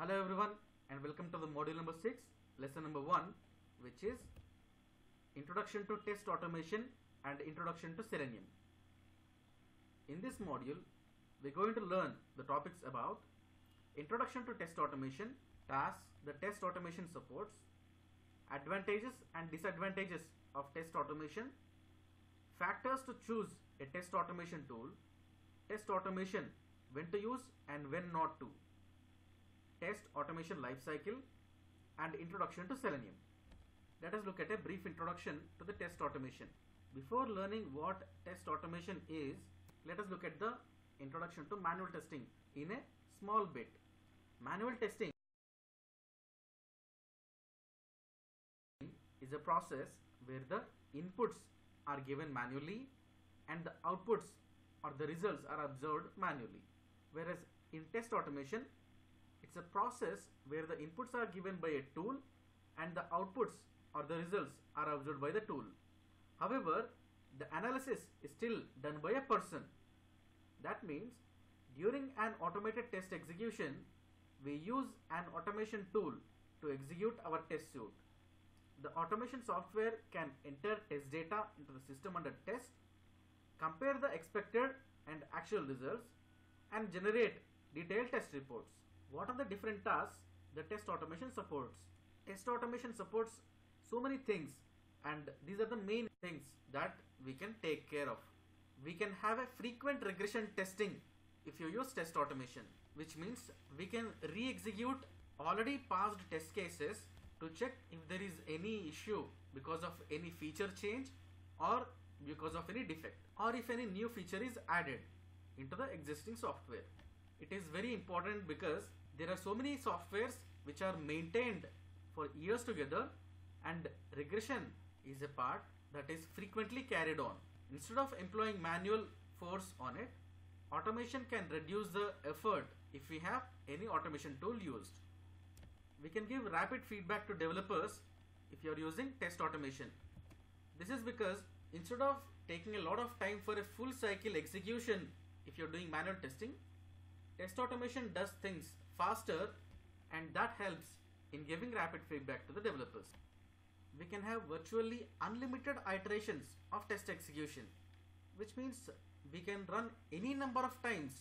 Hello everyone and welcome to the module number 6, lesson number 1, which is Introduction to Test Automation and Introduction to Selenium. In this module, we're going to learn the topics about Introduction to Test Automation, tasks the test automation supports, advantages and disadvantages of test automation, factors to choose a test automation tool, test automation, when to use and when not to, test automation lifecycle, and introduction to Selenium. Let us look at a brief introduction to the test automation. Before learning what test automation is, let us look at the introduction to manual testing in a small bit. Manual testing is a process where the inputs are given manually and the outputs or the results are observed manually. Whereas in test automation, it's a process where the inputs are given by a tool and the outputs or the results are observed by the tool. However, the analysis is still done by a person. That means during an automated test execution, we use an automation tool to execute our test suite. The automation software can enter test data into the system under test, compare the expected and actual results, and generate detailed test reports. What are the different tasks the test automation supports? Test automation supports so many things, and these are the main things that we can take care of. We can have a frequent regression testing if you use test automation, which means we can re-execute already passed test cases to check if there is any issue because of any feature change or because of any defect, or if any new feature is added into the existing software. It is very important because there are so many softwares which are maintained for years together, and regression is a part that is frequently carried on. Instead of employing manual force on it, automation can reduce the effort if we have any automation tool used. We can give rapid feedback to developers if you are using test automation. This is because instead of taking a lot of time for a full cycle execution if you are doing manual testing, test automation does things faster, and that helps in giving rapid feedback to the developers. We can have virtually unlimited iterations of test execution, which means we can run any number of times.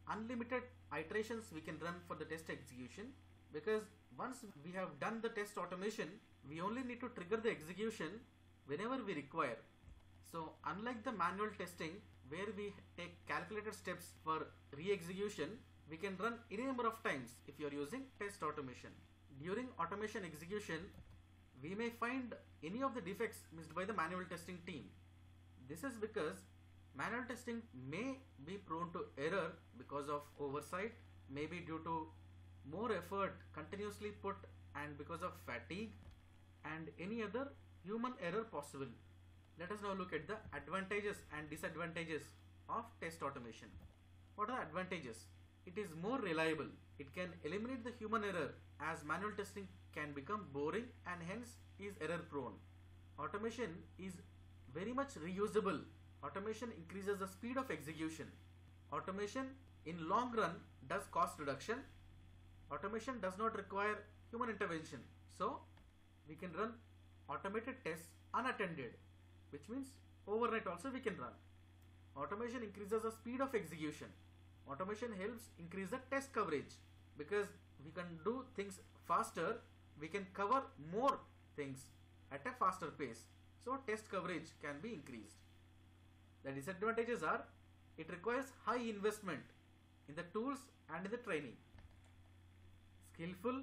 Unlimited iterations we can run for the test execution, because once we have done the test automation, we only need to trigger the execution whenever we require. So unlike the manual testing where we take calculated steps for re-execution, we can run any number of times if you are using test automation. During automation execution, we may find any of the defects missed by the manual testing team. This is because manual testing may be prone to error because of oversight, maybe due to more effort continuously put, and because of fatigue and any other human error possible. Let us now look at the advantages and disadvantages of test automation. What are the advantages? It is more reliable. It can eliminate the human error, as manual testing can become boring and hence is error prone. Automation is very much reusable. Automation increases the speed of execution. Automation in long run does cost reduction. Automation does not require human intervention. So we can run automated tests unattended, which means overnight also we can run. Automation increases the speed of execution. Automation helps increase the test coverage, because we can do things faster, we can cover more things at a faster pace. So test coverage can be increased. The disadvantages are, it requires high investment in the tools and in the training. Skillful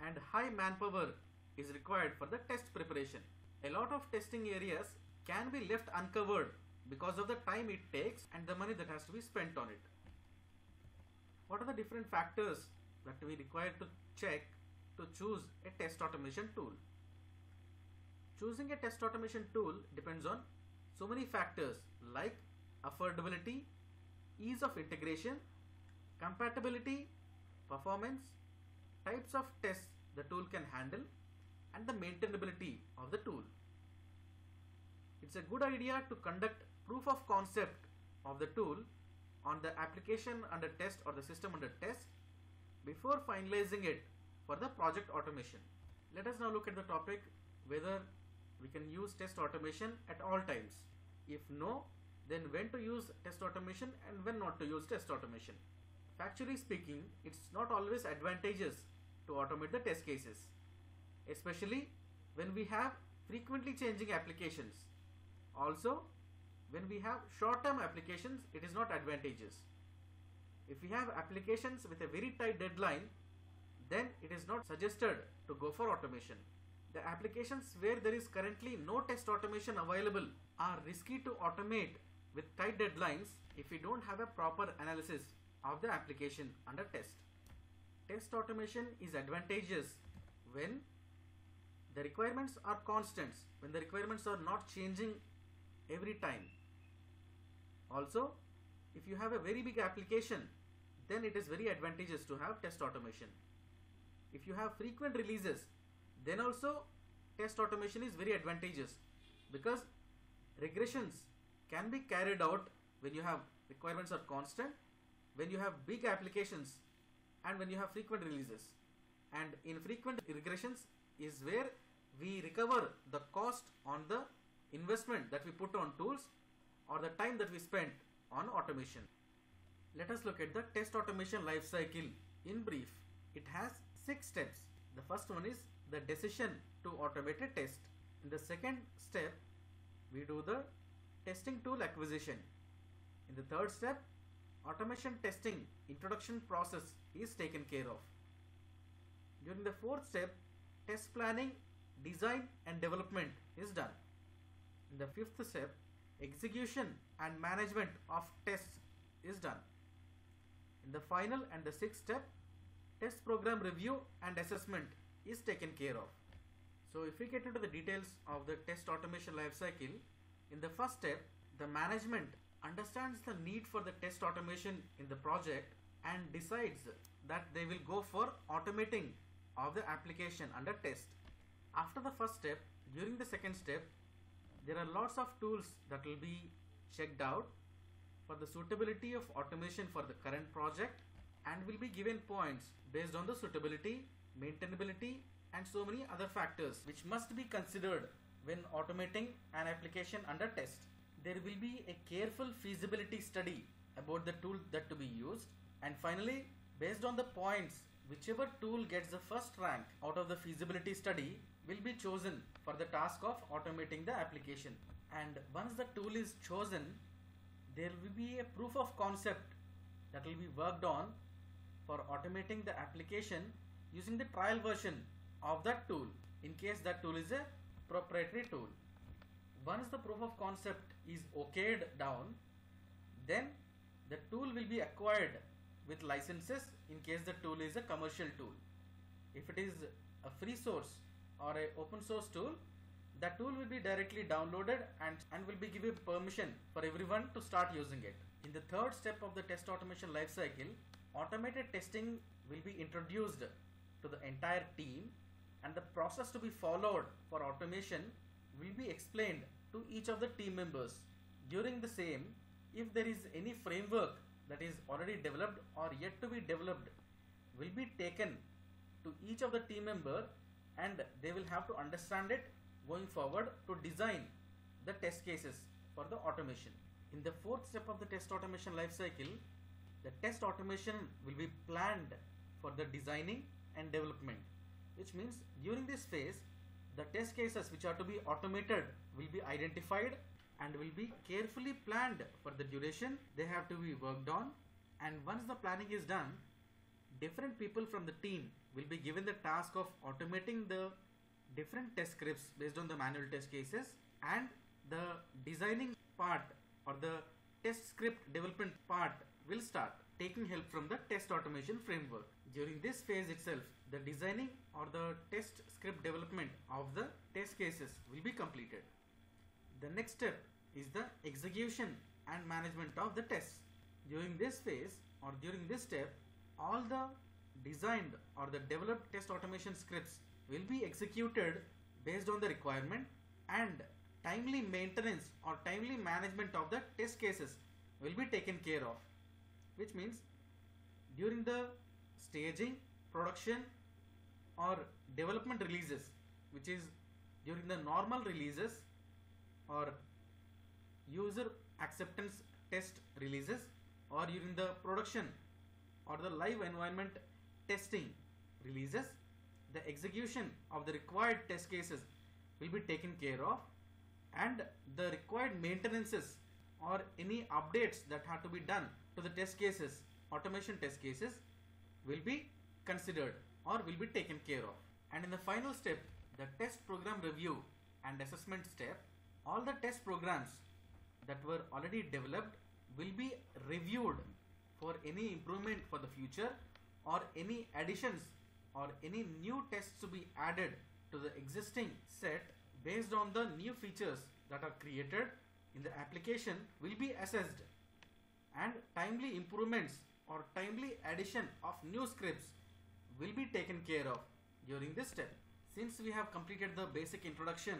and high manpower is required for the test preparation. A lot of testing areas can be left uncovered because of the time it takes and the money that has to be spent on it. What are the different factors that we require to check to choose a test automation tool? Choosing a test automation tool depends on so many factors like affordability, ease of integration, compatibility, performance, types of tests the tool can handle, and the maintainability of the tool. It's a good idea to conduct proof of concept of the tool on the application under test or the system under test before finalizing it for the project automation. Let us now look at the topic whether we can use test automation at all times. If no, then when to use test automation and when not to use test automation. Factually speaking, it's not always advantageous to automate the test cases, especially when we have frequently changing applications. Also, when we have short-term applications, it is not advantageous. If we have applications with a very tight deadline, then it is not suggested to go for automation. The applications where there is currently no test automation available are risky to automate with tight deadlines if we don't have a proper analysis of the application under test. Test automation is advantageous when the requirements are constants, when the requirements are not changing every time. Also, if you have a very big application, then it is very advantageous to have test automation. If you have frequent releases, then also test automation is very advantageous, because regressions can be carried out when you have requirements are constant, when you have big applications, and when you have frequent releases. And in frequent regressions is where we recover the cost on the investment that we put on tools or the time that we spent on automation. Let us look at the test automation life cycle in brief. It has 6 steps. The first one is the decision to automate a test. In the second step, we do the testing tool acquisition. In the third step, automation testing introduction process is taken care of. During the fourth step, test planning, design and development is done. In the fifth step, execution and management of tests is done. In the final and the sixth step, test program review and assessment is taken care of. So if we get into the details of the test automation life cycle, in the first step, the management understands the need for the test automation in the project and decides that they will go for automating of the application under test. After the first step, during the second step, there are lots of tools that will be checked out for the suitability of automation for the current project, and will be given points based on the suitability, maintainability and so many other factors which must be considered when automating an application under test. There will be a careful feasibility study about the tool that to be used, and finally, based on the points, whichever tool gets the first rank out of the feasibility study will be chosen for the task of automating the application. And once the tool is chosen, there will be a proof of concept that will be worked on for automating the application using the trial version of that tool, in case that tool is a proprietary tool. Once the proof of concept is okayed down, then the tool will be acquired with licenses in case the tool is a commercial tool. If it is a free source or a open source tool, that tool will be directly downloaded and will be given permission for everyone to start using it. In the third step of the test automation lifecycle, automated testing will be introduced to the entire team, and the process to be followed for automation will be explained to each of the team members. During the same, if there is any framework that is already developed or yet to be developed, will be taken to each of the team member, and they will have to understand it going forward to design the test cases for the automation. In the fourth step of the test automation lifecycle, the test automation will be planned for the designing and development, which means during this phase, the test cases which are to be automated will be identified and will be carefully planned for the duration they have to be worked on. And once the planning is done, different people from the team will be given the task of automating the different test scripts based on the manual test cases, and the designing part or the test script development part will start, taking help from the test automation framework. During this phase itself, the designing or the test script development of the test cases will be completed. The next step is the execution and management of the tests. During this phase or during this step, all the designed or the developed test automation scripts will be executed based on the requirement, and timely maintenance or timely management of the test cases will be taken care of, which means during the staging, production or development releases, which is during the normal releases or user acceptance test releases, or during the production or the live environment testing releases, the execution of the required test cases will be taken care of, and the required maintenances or any updates that have to be done to the test cases, automation test cases, will be considered or will be taken care of. And in the final step, the test program review and assessment step, all the test programs that were already developed will be reviewed for any improvement for the future, or any additions or any new tests to be added to the existing set based on the new features that are created in the application will be assessed, and timely improvements or timely addition of new scripts will be taken care of during this step. Since we have completed the basic introduction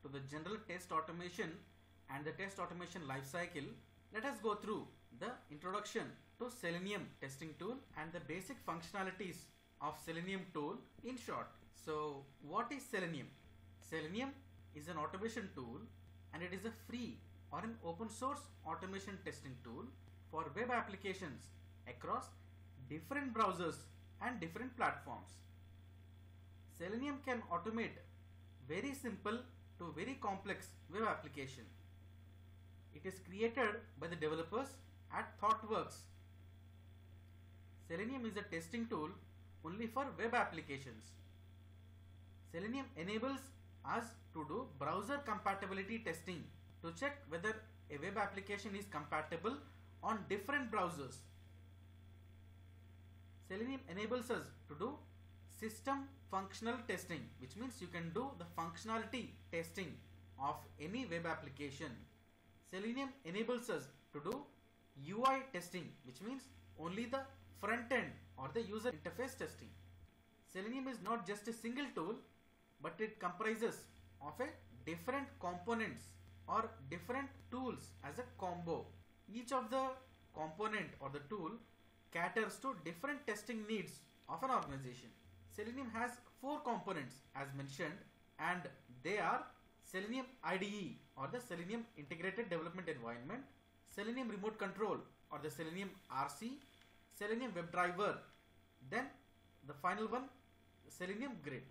to the general test automation and the test automation lifecycle, let us go through the introduction to Selenium testing tool and the basic functionalities of Selenium tool in short. So what is Selenium? Selenium is an automation tool, and it is a free or an open source automation testing tool for web applications across different browsers and different platforms. Selenium can automate very simple to very complex web application. It is created by the developers at ThoughtWorks. Selenium is a testing tool only for web applications. Selenium enables us to do browser compatibility testing to check whether a web application is compatible on different browsers. Selenium enables us to do system functional testing, which means you can do the functionality testing of any web application. Selenium enables us to do UI testing, which means only the front end or the user interface testing. Selenium is not just a single tool, but it comprises of a different components or different tools as a combo. Each of the component or the tool caters to different testing needs of an organization. Selenium has 4 components as mentioned, and they are Selenium IDE or the Selenium Integrated Development Environment, Selenium Remote Control or the Selenium RC, Selenium WebDriver, then the final one, Selenium Grid.